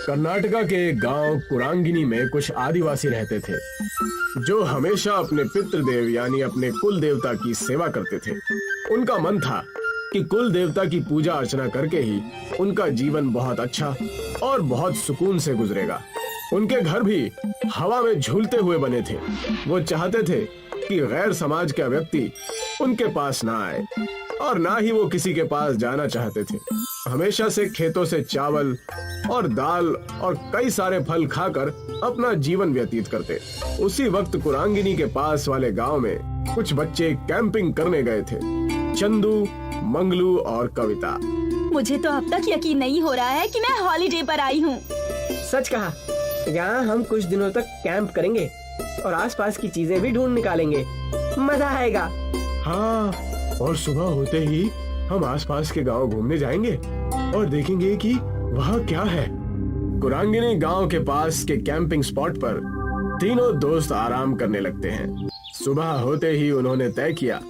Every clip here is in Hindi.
कर्नाटका के गांव कुरांगिनी में कुछ आदिवासी रहते थे जो हमेशा अपने पितृदेव यानी अपने कुल देवता की सेवा करते थे। उनका मन था कि कुल देवता की पूजा अर्चना करके ही उनका जीवन बहुत अच्छा और बहुत सुकून से गुजरेगा। उनके घर भी हवा में झूलते हुए बने थे। वो चाहते थे कि गैर समाज का व्यक्ति उनके पास ना आए और ना ही वो किसी के पास जाना चाहते थे। हमेशा से खेतों से चावल और दाल और कई सारे फल खाकर अपना जीवन व्यतीत करते। उसी वक्त कुरांगिनी के पास वाले गांव में कुछ बच्चे कैंपिंग करने गए थे, चंदू, मंगलू और कविता। मुझे तो अब तक यकीन नहीं हो रहा है कि मैं हॉलिडे पर आई हूँ। सच कहा, यहाँ हम कुछ दिनों तक कैंप करेंगे और आसपास की चीजें भी ढूंढ निकालेंगे। मजा आएगा। हाँ, और सुबह होते ही हम आसपास के गांव घूमने जाएंगे और देखेंगे कि वहाँ क्या है। कुरांगिनी गांव के पास के कैंपिंग स्पॉट पर तीनों दोस्त आराम करने लगते हैं। सुबह होते ही उन्होंने तय किया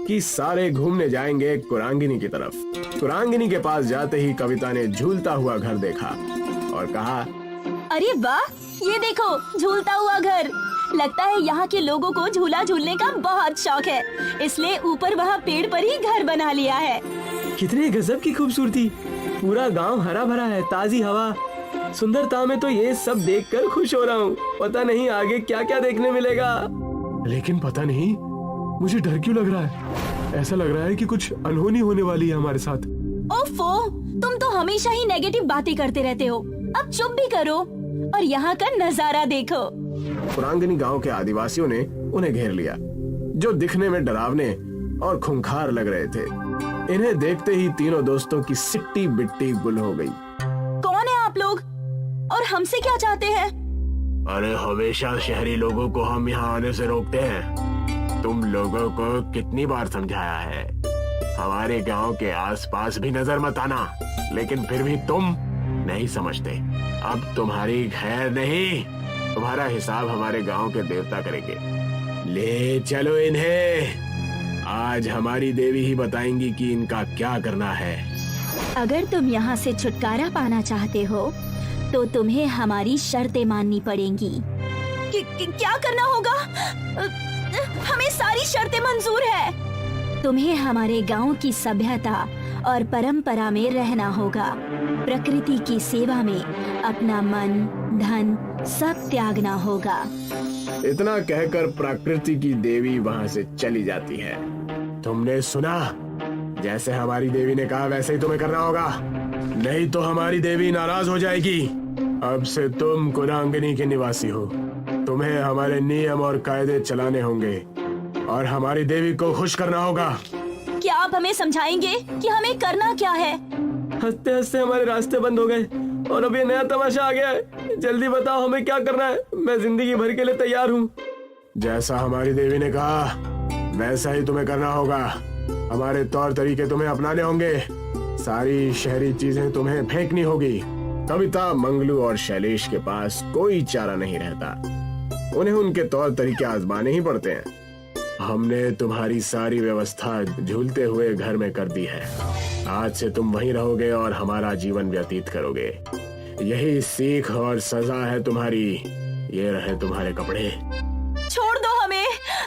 कि सारे घूमने जाएंगे कुरांगिनी की तरफ। कुरांगिनी के पास जाते ही कविता ने झूलता हुआ घर देखा और कहा, अरे वाह, ये देखो झूलता हुआ घर। लगता है यहाँ के लोगों को झूला झूलने का बहुत शौक है, इसलिए ऊपर वहाँ पेड़ पर ही घर बना लिया है। कितने गजब की खूबसूरती। पूरा गांव हरा भरा है, ताजी हवा, सुंदरता में तो ये सब देखकर खुश हो रहा हूँ। पता नहीं आगे क्या क्या देखने मिलेगा। लेकिन पता नहीं मुझे डर क्यों लग रहा है। ऐसा लग रहा है कि कुछ अनहोनी होने वाली है हमारे साथ। ओफो, तुम तो हमेशा ही नेगेटिव बातें करते रहते हो। अब चुप भी करो और यहाँ का नजारा देखो। कुरांगिनी गांव के आदिवासियों ने उन्हें घेर लिया, जो दिखने में डरावने और खूंखार लग रहे थे। इन्हें देखते ही तीनों दोस्तों की सिट्टी बिट्टी गुल हो गई। कौन है आप लोग और हमसे क्या चाहते हैं? अरे हमेशा शहरी लोगों को हम यहाँ आने से रोकते हैं। तुम लोगों को कितनी बार समझाया है, हमारे गांव के आसपास भी नजर मत आना, लेकिन फिर भी तुम नहीं समझते। अब तुम्हारी खैर नहीं, तुम्हारा हिसाब हमारे गांव के देवता करेंगे। ले चलो इन्हें, आज हमारी देवी ही बताएंगी कि इनका क्या करना है। अगर तुम यहाँ से छुटकारा पाना चाहते हो तो तुम्हें हमारी शर्तें माननी पड़ेंगी। क्या करना होगा? हमें सारी शर्तें मंजूर है। तुम्हें हमारे गांव की सभ्यता और परंपरा में रहना होगा। प्रकृति की सेवा में अपना मन, धन सब त्यागना होगा। इतना कहकर प्रकृति की देवी वहाँ से चली जाती है। तुमने सुना, जैसे हमारी देवी ने कहा वैसे ही तुम्हें करना होगा, नहीं तो हमारी देवी नाराज हो जाएगी। अब से तुम कुरांगिनी के निवासी हो, तुम्हें हमारे नियम और कायदे चलाने होंगे और हमारी देवी को खुश करना होगा। क्या आप हमें समझाएंगे कि हमें करना क्या है? हंसते हंसते हमारे रास्ते बंद हो गए और अब ये नया तमाशा आ गया है। जल्दी बताओ हमें क्या करना है। मैं जिंदगी भर के लिए तैयार हूँ। जैसा हमारी देवी ने कहा वैसा ही तुम्हें करना होगा। हमारे तौर तरीके तुम्हें अपनाने होंगे, सारी शहरी चीजें तुम्हें फेंकनी होगी। कविता, मंगलू और शैलेश के पास कोई चारा नहीं रहता, उन्हें उनके तौर तरीके आजमाने ही पड़ते हैं। हमने तुम्हारी सारी व्यवस्था झूलते हुए घर में कर दी है। आज से तुम वहीं रहोगे और हमारा जीवन व्यतीत करोगे। यही सीख और सजा है तुम्हारी। ये रहे तुम्हारे कपड़े। छोड़ दो हमें,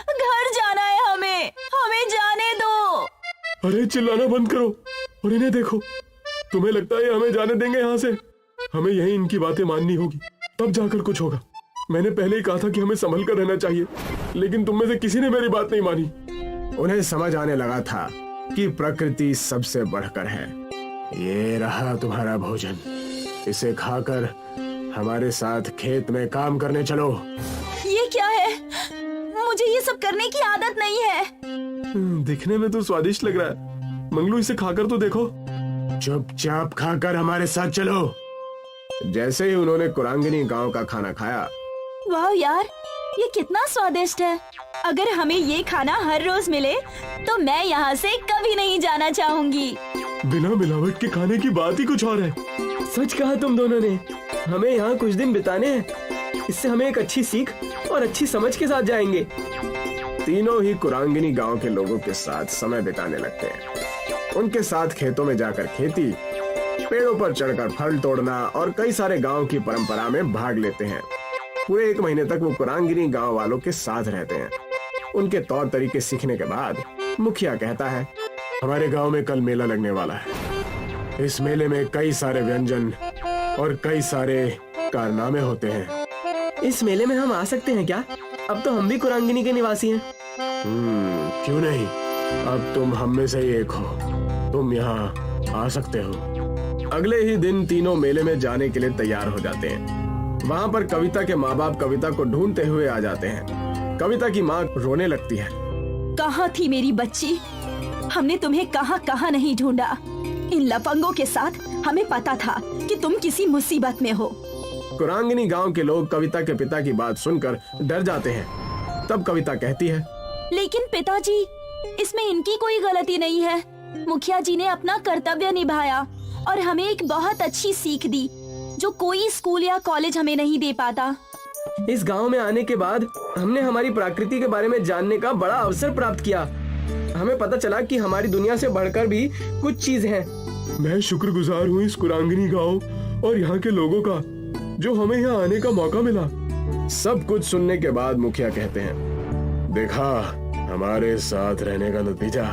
घर जाना है हमें, हमें जाने दो। अरे चिल्लाना बंद करो और इन्हें देखो। तुम्हें लगता है हमें जाने देंगे यहाँ से? हमें यही इनकी बातें माननी होगी, तब जाकर कुछ होगा। मैंने पहले ही कहा था कि हमें संभल कर रहना चाहिए, लेकिन तुम में से किसी ने मेरी बात नहीं मानी। उन्हें समझ आने लगा था कि प्रकृति सबसे बढ़कर है। ये रहा तुम्हारा भोजन, इसे खाकर हमारे साथ खेत में काम करने चलो। ये क्या है? मुझे ये सब करने की आदत नहीं है। दिखने में तो स्वादिष्ट लग रहा है। मंगलू, इसे खाकर तो देखो। चुपचाप खाकर हमारे साथ चलो। जैसे ही उन्होंने कुरांगिनी गांव का खाना खाया, वाह यार, ये कितना स्वादिष्ट है। अगर हमें ये खाना हर रोज मिले तो मैं यहाँ से कभी नहीं जाना चाहूंगी। बिना मिलावट के खाने की बात ही कुछ और है। सच कहा तुम दोनों ने। हमें यहाँ कुछ दिन बिताने हैं, इससे हमें एक अच्छी सीख और अच्छी समझ के साथ जाएंगे। तीनों ही कुरांगिनी गांव के लोगों के साथ समय बिताने लगते हैं। उनके साथ खेतों में जाकर खेती, पेड़ों पर चढ़कर फल तोड़ना और कई सारे गांव की परंपरा में भाग लेते हैं। पूरे 1 महीने तक वो कुरांगिनी गांव वालों के साथ रहते हैं। उनके तौर तरीके सीखने के बाद मुखिया कहता है, हमारे गांव में कल मेला लगने वाला है। इस मेले में कई सारे व्यंजन और कई सारे कारनामे होते हैं। इस मेले में हम आ सकते हैं क्या? अब तो हम भी कुरांगिनी के निवासी हैं। क्यों नहीं, अब तुम हम में से ही एक हो, तुम यहाँ आ सकते हो। अगले ही दिन तीनों मेले में जाने के लिए तैयार हो जाते हैं। वहाँ पर कविता के माँ बाप कविता को ढूंढते हुए आ जाते हैं। कविता की माँ रोने लगती है। कहाँ थी मेरी बच्ची? हमने तुम्हें कहाँ कहाँ नहीं ढूंढा। इन लफंगों के साथ हमें पता था कि तुम किसी मुसीबत में हो। कुरांगिनी गांव के लोग कविता के पिता की बात सुनकर डर जाते हैं। तब कविता कहती है, लेकिन पिताजी, इसमें इनकी कोई गलती नहीं है। मुखिया जी ने अपना कर्तव्य निभाया और हमें एक बहुत अच्छी सीख दी जो कोई स्कूल या कॉलेज हमें नहीं दे पाता। इस गांव में आने के बाद हमने हमारी प्रकृति के बारे में जानने का बड़ा अवसर प्राप्त किया। हमें पता चला कि हमारी दुनिया से बढ़कर भी कुछ चीज है। मैं शुक्रगुजार हूँ इस कुरांगिनी गांव और यहाँ के लोगों का जो हमें यहाँ आने का मौका मिला। सब कुछ सुनने के बाद मुखिया कहते हैं, देखा हमारे साथ रहने का नतीजा।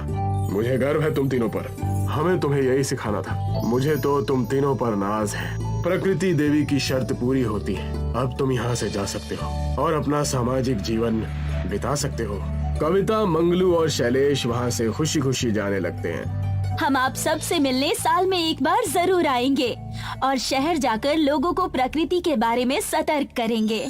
मुझे गर्व है तुम तीनों पर। हमें तुम्हें यही सिखाना था। मुझे तो तुम तीनों पर नाज है। प्रकृति देवी की शर्त पूरी होती है। अब तुम यहाँ से जा सकते हो और अपना सामाजिक जीवन बिता सकते हो। कविता, मंगलू और शैलेश वहाँ से खुशी खुशी जाने लगते हैं। हम आप सब से मिलने साल में एक बार जरूर आएंगे और शहर जाकर लोगों को प्रकृति के बारे में सतर्क करेंगे।